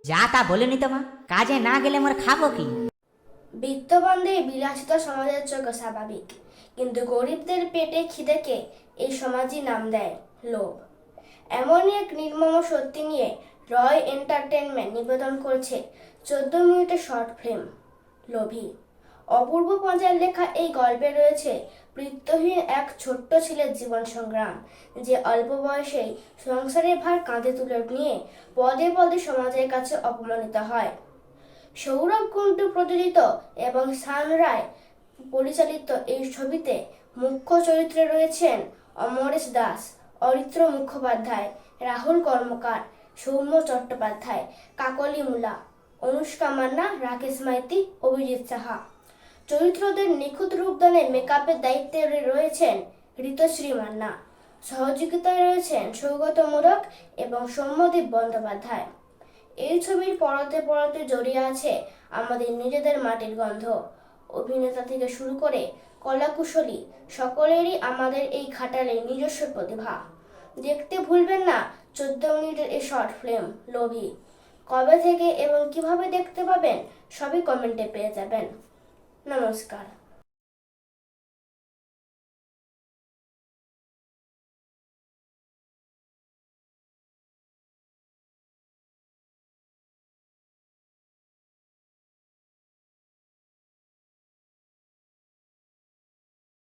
যা তা বলেনি তো মা, কাজে না গেলে মোর খাবো কি? বিত্তবানদের বিলাসিতা সমাজের চোখে স্বাভাবিক, কিন্তু গরিবদের পেটে খিদেকে এই সমাজই নাম দেয় লোভ। এমনই এক নির্মম সত্যি নিয়ে রয় এন্টারটেনমেন্ট নিবেদন করছে 14 মিনিটের শর্ট ফিল্ম লোভী। অপূর্ব পঞ্চার লেখা এই গল্পে রয়েছে বৃত্তহীন এক ছোট্ট ছেলের জীবন সংগ্রাম, যে অল্প বয়সেই সংসারের ভার কাঁধে তুলে নিয়ে পদে পদে সমাজের কাছে অপমানিত হয়। সৌরভ কুন্ডু প্রযোজিত এবং সান রায় পরিচালিত এই ছবিতে মুখ্য চরিত্রে রয়েছেন অমরেশ দাস, অরিত্র মুখোপাধ্যায়, রাহুল কর্মকার, সৌম্য চট্টোপাধ্যায়, কাকলি মুলা, অনুষ্কা মান্না, রাকেশ মাইতি, অভিজিৎ সাহা। চরিত্রদের নিখুঁত রূপদানে মেকআপের দায়িত্বে রয়েছেন ঋতশ্রী মান্না। সহযোগিতায় রয়েছেন সৌগত মোরক এবং সৌম্যদীপ বন্দ্যোপাধ্যায়। এই ছবির পরতে পরতে জড়িয়ে আছে আমাদের নিজেদের মাটির গন্ধ। অভিনেতা থেকে শুরু করে কলাকুশলী সকলেরই আমাদের এই খাটালে নিজস্ব প্রতিভা। দেখতে ভুলবেন না 14 মিনিটের এই শর্ট ফিল্ম লোভী। কবে থেকে এবং কিভাবে দেখতে পাবেন সবই কমেন্টে পেয়ে যাবেন। নমস্কার।